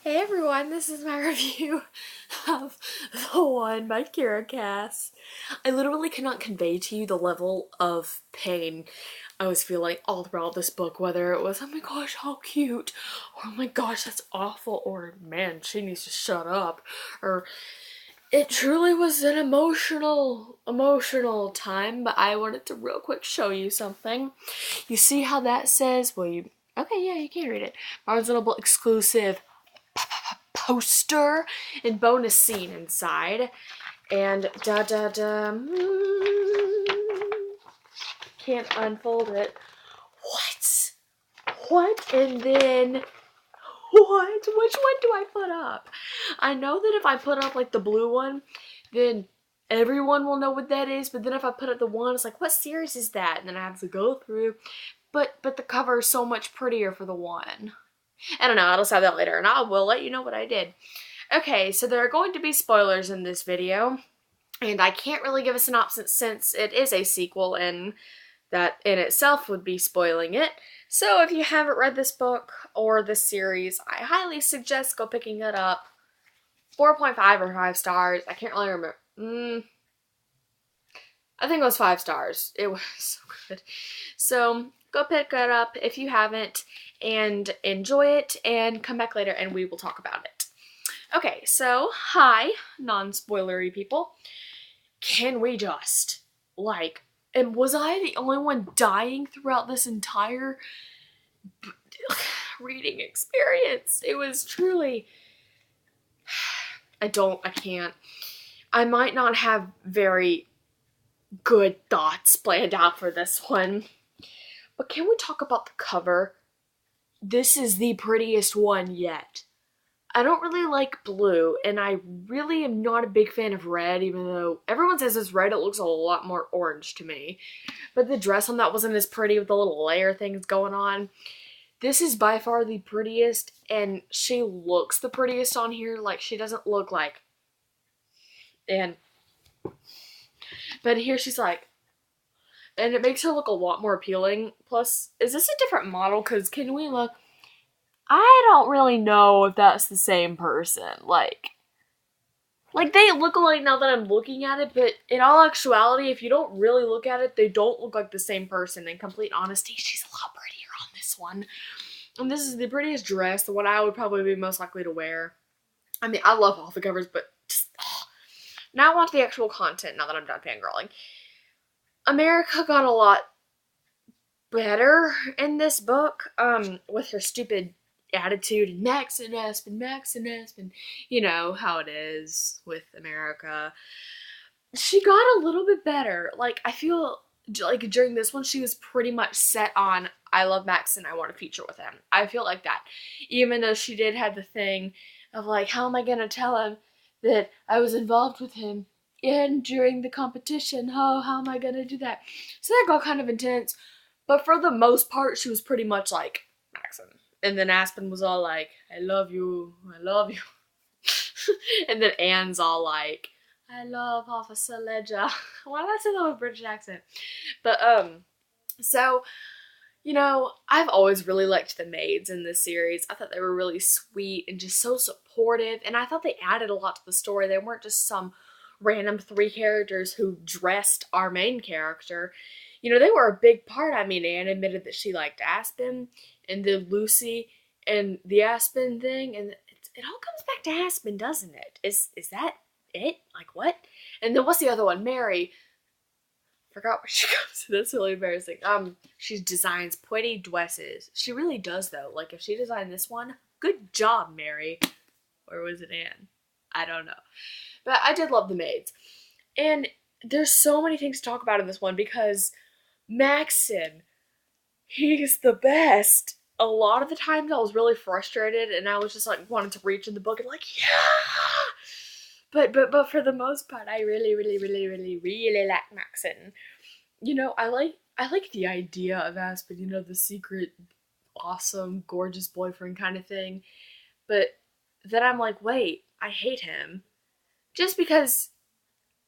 Hey everyone, this is my review of The One by Kira Cass. I literally cannot convey to you the level of pain I was feeling all throughout this book, whether it was, oh my gosh, how cute, or oh my gosh, that's awful, or man, she needs to shut up, or it truly was an emotional time, but I wanted to real quick show you something. You see how that says, okay, yeah, you can read it. Barnes & Noble exclusive poster and bonus scene inside. And can't unfold it. What? And then what? Which one do I put up? I know that if I put up like the blue one, then everyone will know what that is. But then if I put up the one, it's like, what series is that? And then I have to go through. But the cover is so much prettier for the one. I don't know, I'll decide that later, and I will let you know what I did. Okay, so there are going to be spoilers in this video, and I can't really give a synopsis since it is a sequel, and that in itself would be spoiling it. So if you haven't read this book or this series, I highly suggest go picking it up. 4.5 or 5 stars. I can't really remember. I think it was 5 stars. It was so good. So go pick it up if you haven't and enjoy it and come back later and we will talk about it. Okay, so hi, non-spoilery people. Can we just, and was I the only one dying throughout this entire reading experience? It was truly, I can't. I might not have very good thoughts planned out for this one. But can we talk about the cover? This is the prettiest one yet. I don't really like blue, and I really am not a big fan of red, even though everyone says it's red, it looks a lot more orange to me. But the dress on that wasn't as pretty with the little layer things going on. This is by far the prettiest, and she looks the prettiest on here. Like, she doesn't look like... But here she's like... And it makes her look a lot more appealing. Plus, is this a different model? Because can we look... I don't really know if that's the same person. Like they look alike now that I'm looking at it, but in all actuality, if you don't really look at it, they don't look like the same person. In complete honesty, she's a lot prettier on this one. And this is the prettiest dress, the one I would probably be most likely to wear. I mean, I love all the covers, but just... Now on to the actual content, now that I'm done fangirling. America got a lot better in this book, with her stupid attitude and Max and Aspen, you know how it is with America. She got a little bit better. Like, I feel like during this one she was pretty much set on, I love Max and I want to feature with him. I feel like that. Even though she did have the thing of like, how am I gonna tell him that I was involved with him and during the competition? How am I gonna do that? So that got kind of intense. But for the most part, she was pretty much like Maxim. And then Aspen was all like, I love you. And then Anne's all like, I love Officer Ledger. Why did I say that with a British accent? But, so, you know, I've always really liked the maids in this series. I thought they were really sweet and just so supportive. And I thought they added a lot to the story. They weren't just some random 3 characters who dressed our main character. You know, they were a big part. I mean, Anne admitted that she liked Aspen, and then Lucy and the Aspen thing, and it all comes back to Aspen, doesn't it? Is that it? Like, what? And then what's the other one? Mary. Forgot where she goes. That's really embarrassing. She designs pretty dresses. She really does, though. Like, if she designed this one, good job, Mary. Or was it Anne? I don't know. But I did love the maids. And there's so many things to talk about in this one because Maxon, he's the best. A lot of the times I was really frustrated and I was just like wanting to reach in the book and like, yeah. But for the most part, I really like Maxon. You know, I like the idea of Aspen, you know, the secret, awesome, gorgeous boyfriend kind of thing. But then I'm like, wait, I hate him. Just because,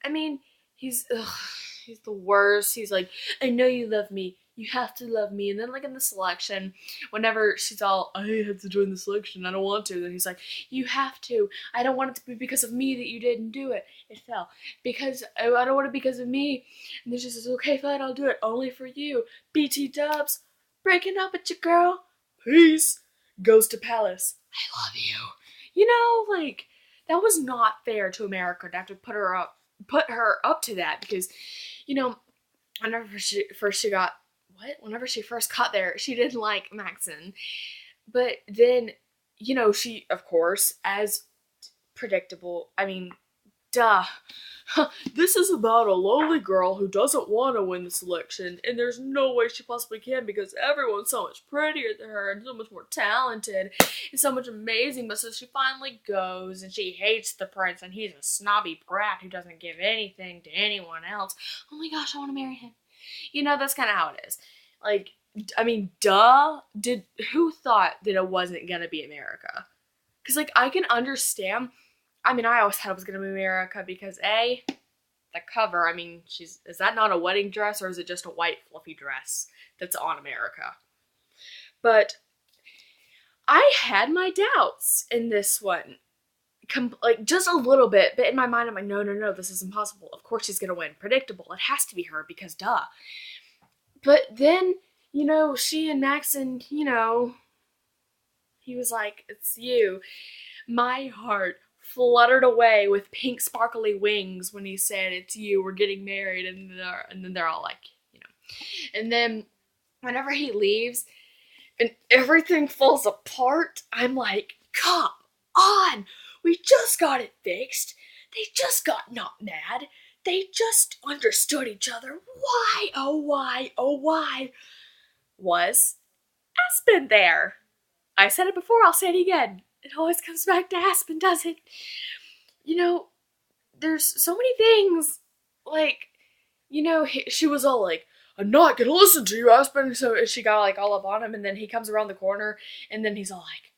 I mean, he's the worst. He's like, I know you love me. you have to love me. And then like in the selection, whenever she's all, I had to join the selection, I don't want to, then he's like, you have to. I don't want it to be because of me that you didn't do it. It fell. Because I don't want it because of me. And then she says, okay, fine, I'll do it. Only for you. BT Dubs, breaking up with your girl. Peace. Goes to Palace. I love you. You know, like, that was not fair to America to have to put her up to that, because, you know, whenever she first got there, she didn't like Maxon. But then, you know, she, of course, as predictable, I mean, duh. This is about a lonely girl who doesn't want to win the selection, and there's no way she possibly can because everyone's so much prettier than her and so much more talented and so much amazing. But so she finally goes, and she hates the prince, and he's a snobby brat who doesn't give anything to anyone else. Oh my gosh, I want to marry him. You know, that's kind of how it is. Like, I mean, duh. Who thought that it wasn't gonna be America? Because, like, I can understand. I mean, I always thought it was gonna be America because the cover. I mean, is that not a wedding dress, or is it just a white fluffy dress that's on America? But I had my doubts in this one, like just a little bit. But in my mind, I'm like, no, this is impossible. Of course she's gonna win. Predictable. It has to be her because duh. But then, you know, she and Maxon, you know, he was like, it's you. My heart fluttered away with pink sparkly wings when he said, it's you, we're getting married. And then they're all like, you know. And then whenever he leaves and everything falls apart, I'm like, come on, we just got it fixed. They just got not mad. They just understood each other. Why, oh why, oh why was Aspen there? I said it before, I'll say it again. It always comes back to Aspen, does it? You know, there's so many things, like, you know, she was all like, I'm not gonna listen to you, Aspen. So she got like all up on him, and then he comes around the corner, and then he's all like,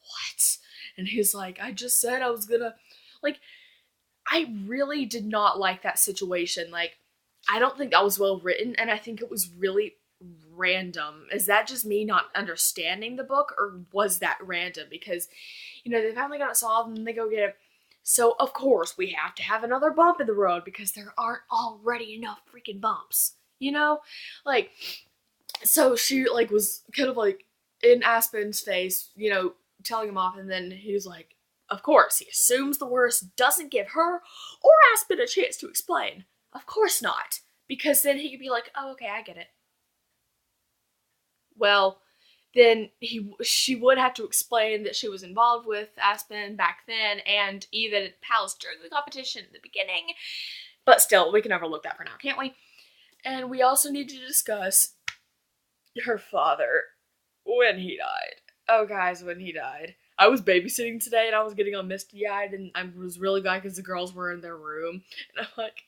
what? And he's like, I just said I was gonna, like, I really did not like that situation. Like, I don't think that was well written, and I think it was really random. Is that just me not understanding the book, or was that random? Because, you know, they finally got it solved, and they go get it. So, of course, we have to have another bump in the road, because there aren't already enough freaking bumps. You know? Like, so she, like, was kind of, like, in Aspen's face, you know, telling him off, and then he was like, of course, he assumes the worst, doesn't give her or Aspen a chance to explain. Of course not. Because then he could be like, oh, okay, I get it. Well, then she would have to explain that she was involved with Aspen back then, and even at Palace during the competition at the beginning. But still, we can overlook that for now, can't we? And we also need to discuss her father when he died. Oh, guys, when he died. I was babysitting today, and I was getting all misty-eyed, and I was really glad because the girls were in their room. And I'm like,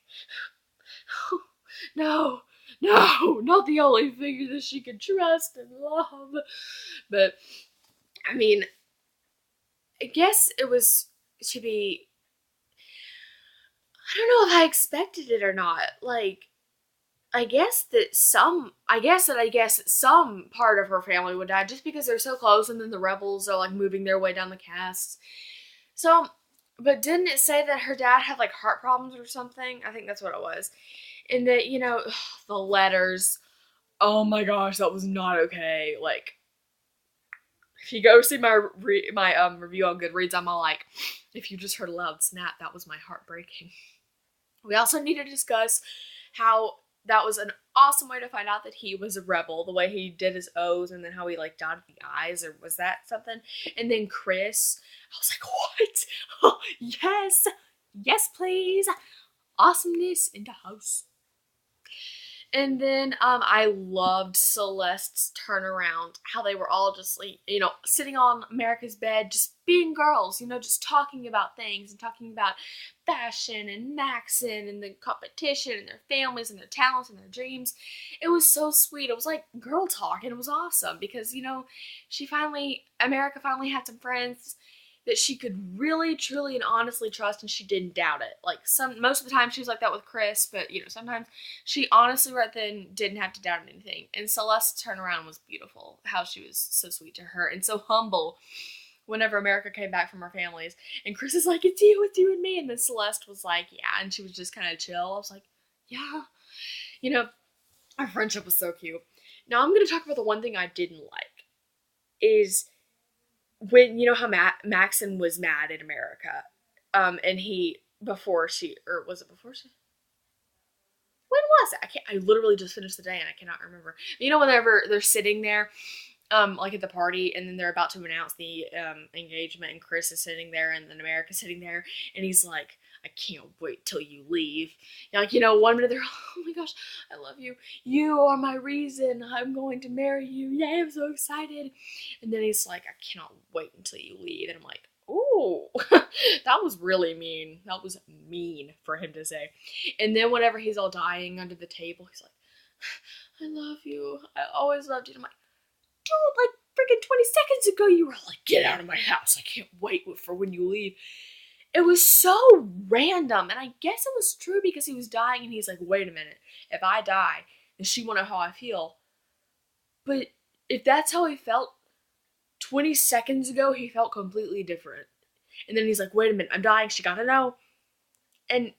oh, no, not the only figure that she could trust and love. But, I mean, I guess it was to be, I don't know if I expected it or not. Like, I guess that some part of her family would die just because they're so close, and then the rebels are like moving their way down the casts. So, but didn't it say that her dad had like heart problems or something? I think that's what it was. And that, you know, the letters. Oh my gosh, that was not okay. Like, if you go see my review on Goodreads, I'm all like, if you just heard a loud snap, that was my heart breaking. We also need to discuss how that was an awesome way to find out that he was a rebel, the way he did his O's, and then how he like dotted the I's, or was that something? And then Chris, I was like, what? Oh, yes please, awesomeness in the house. And then I loved Celeste's turnaround, how they were all just like, you know, sitting on America's bed, just being girls, you know, just talking about things and talking about fashion and Maxon and the competition and their families and their talents and their dreams. It was so sweet. It was like girl talk, and it was awesome because, you know, America finally had some friends. that she could really, truly, and honestly trust, and she didn't doubt it. Like, most of the time she was like that with Chris, but sometimes she honestly right then didn't have to doubt anything. And Celeste's turnaround was beautiful. How she was so sweet to her and so humble whenever America came back from her families. And Chris is like, it's you and me. And then Celeste was like, yeah, and she was just kind of chill. I was like, yeah. Our friendship was so cute. Now I'm gonna talk about the one thing I didn't like is when how Maxon was mad at America, and he before she or was it before she? When was it? I literally just finished the day and I cannot remember. Whenever they're sitting there, like at the party, and then they're about to announce the engagement, and Chris is sitting there, and then America's sitting there, and he's like, I can't wait till you leave. One minute they're, oh my gosh, I love you. You are my reason. I'm going to marry you. Yay, I'm so excited. And then he's like, I cannot wait until you leave. And I'm like, ooh, that was really mean. That was mean for him to say. And then whenever he's all dying under the table, he's like, I love you. I always loved you. And I'm like, dude, like freaking 20 seconds ago you were like, get out of my house. I can't wait for when you leave. It was so random, and I guess it was true because he was dying, and he's like, wait a minute, if I die, does she want to know how I feel? But if that's how he felt 20 seconds ago, he felt completely different. And then he's like, wait a minute, I'm dying, she gotta know. And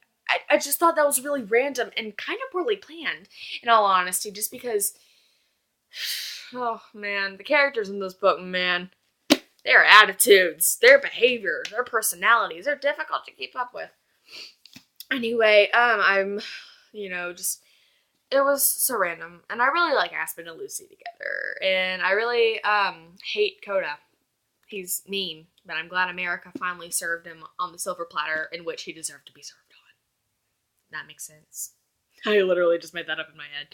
I just thought that was really random and kind of poorly planned, in all honesty, just because, oh man, the characters in this book, man, their attitudes, their behaviors, their personalities, they're difficult to keep up with. Anyway, I'm, just, it was so random. And I really like Aspen and Lucy together. And I really, hate Coda. He's mean, but I'm glad America finally served him on the silver platter in which he deserved to be served on. That makes sense. I literally just made that up in my head.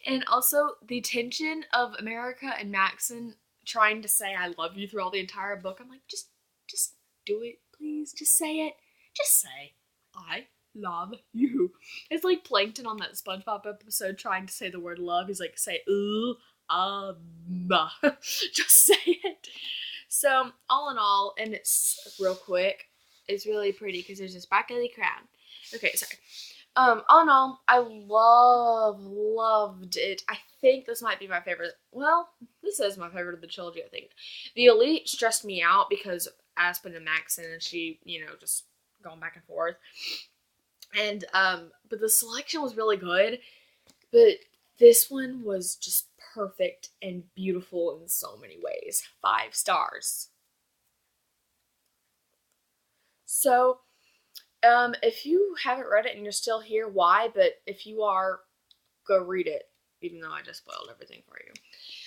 And also, the tension of America and Maxon trying to say I love you through all the entire book. I'm like, just do it, please. Just say it. Just say, I love you. It's like Plankton on that SpongeBob episode trying to say the word love. He's like, say, ooh, just say it. So, all in all, and it's real quick, it's really pretty because there's a sparkly crown. Okay, sorry. All in all, I loved it. I think this might be my favorite. Well, this is my favorite of the trilogy, I think. The Elite stressed me out because Aspen and Maxon and she, just going back and forth. And, but the selection was really good. But this one was just perfect and beautiful in so many ways. 5 stars. So, if you haven't read it and you're still here, why? But if you are, go read it, even though I just spoiled everything for you.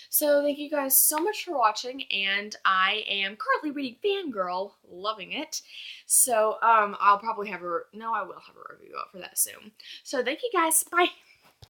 So thank you guys so much for watching, and I am currently reading Fangirl, loving it. So, I will have a review up for that soon. So thank you guys, bye!